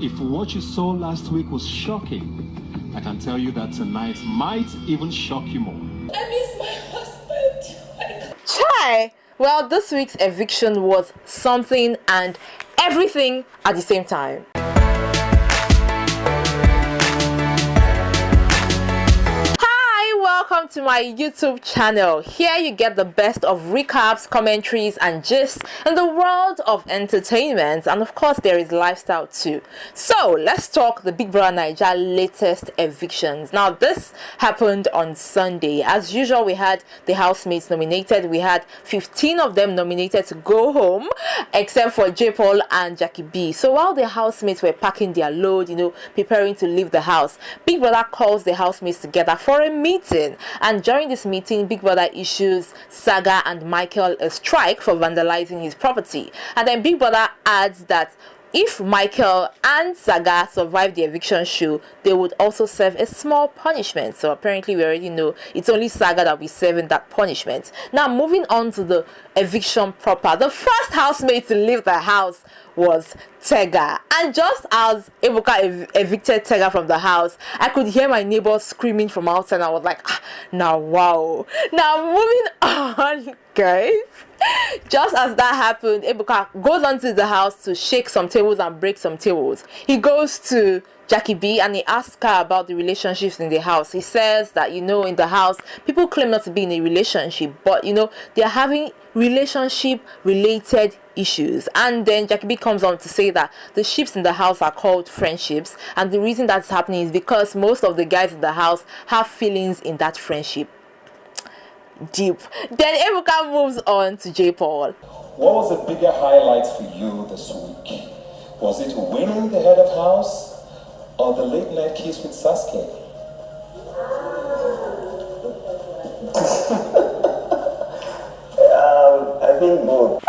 If what you saw last week was shocking, I can tell you that tonight might even shock you more. I miss my husband. Chai! Well, this week's eviction was something and everything at the same time. Welcome to my YouTube channel. Here you get the best of recaps, commentaries and gists in the world of entertainment, and of course there is lifestyle too. So let's talk the BBNAIJA latest evictions. Now this happened on Sunday. As usual, we had the housemates nominated. We had 15 of them nominated to go home, except for J. Paul and Jackie B. So while the housemates were packing their load, preparing to leave the house, Big Brother calls the housemates together for a meeting. And during this meeting, Big Brother issues Saga and Michael a strike for vandalizing his property. And then Big Brother adds that if Michael and Saga survive the eviction show, they would also serve a small punishment. So apparently we already know it's only Saga that will be serving that punishment. Now moving on to the eviction proper. The first housemate to leave the house was Tega, and just as Ebuka evicted Tega from the house, I could hear my neighbors screaming from outside, and I was like, now wow. Now moving on, guys. Just as that happened, Ebuka goes onto the house to shake some tables and break some tables. He goes to Jackie B and he asks her about the relationships in the house. He says that, in the house, people claim not to be in a relationship, but, they're having relationship-related issues. And then Jackie B comes on to say that the ships in the house are called friendships, and the reason that's happening is because most of the guys in the house have feelings in that friendship. Deep. Then Ebuka moves on to J. Paul. What was the bigger highlight for you this week? Was it winning the head of house or the late night kiss with Sasuke? I think both.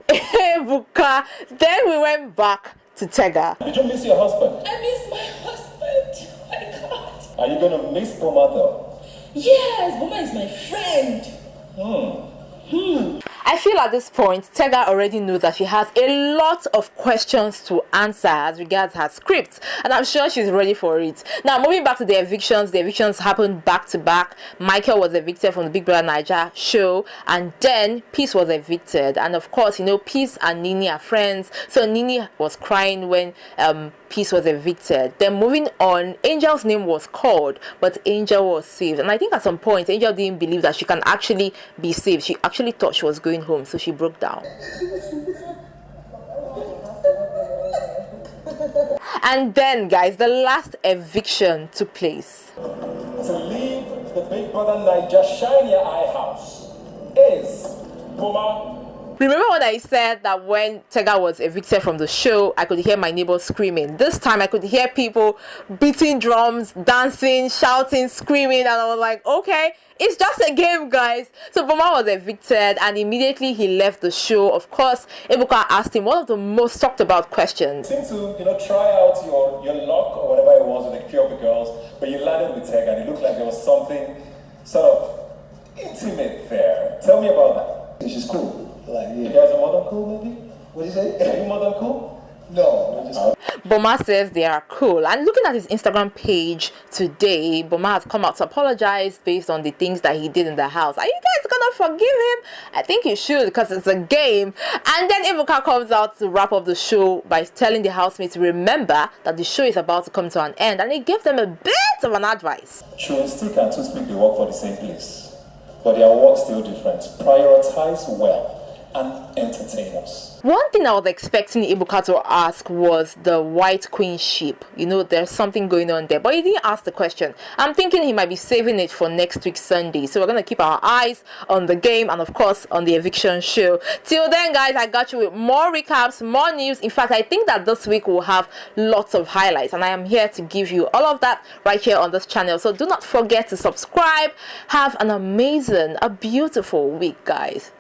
Ebuka. Then we went back to Tega. Did you miss your husband? I miss my husband. Oh my God. Are you gonna miss Boma though? Yes, Boma is my friend. I feel at this point, Tega already knows that she has a lot of questions to answer as regards her script, and I'm sure she's ready for it. Now, moving back to the evictions happened back to back. Michael was evicted from the BBNAIJA show, and then Peace was evicted. And of course, Peace and Nini are friends, so Nini was crying when Peace was evicted. Then moving on, Angel's name was called, but Angel was saved. And I think at some point, Angel didn't believe that she can actually be saved. She actually thought she was going home, so she broke down. And then, guys, the last eviction took place. To leave the BBNAIJA Shine Your Eye house is Boma. Remember when I said that when Tega was evicted from the show, I could hear my neighbors screaming? This time I could hear people beating drums, dancing, shouting, screaming, and I was like, okay, it's just a game, guys. So Boma was evicted and immediately he left the show. Of course, Ebuka asked him one of the most talked about questions. You seem to, try out your luck or whatever it was with a few of the girls, but you landed with Tega and it looked like there was something sort of intimate there. Tell me about that. She's cool. You guys are more than cool, maybe? What do you say? Are you more than cool? No, we're just Boma says they are cool. And looking at his Instagram page today, Boma has come out to apologize based on the things that he did in the house. Are you guys gonna forgive him? I think you should, because it's a game. And then Ebuka comes out to wrap up the show by telling the housemates to remember that the show is about to come to an end, and he gave them a bit of an advice. True, Stick and Toothpick, they work for the same place, but their work's still different. Prioritize well and entertain us. One thing I was expecting Ebuka to ask was the White Queen ship. There's something going on there, but he didn't ask the question. I'm thinking he might be saving it for next week Sunday. So we're going to keep our eyes on the game and of course on the eviction show. Till then, guys, I got you with more recaps, more news. In fact, I think that this week we'll have lots of highlights, and I am here to give you all of that right here on this channel. So do not forget to subscribe. Have an amazing, a beautiful week, guys.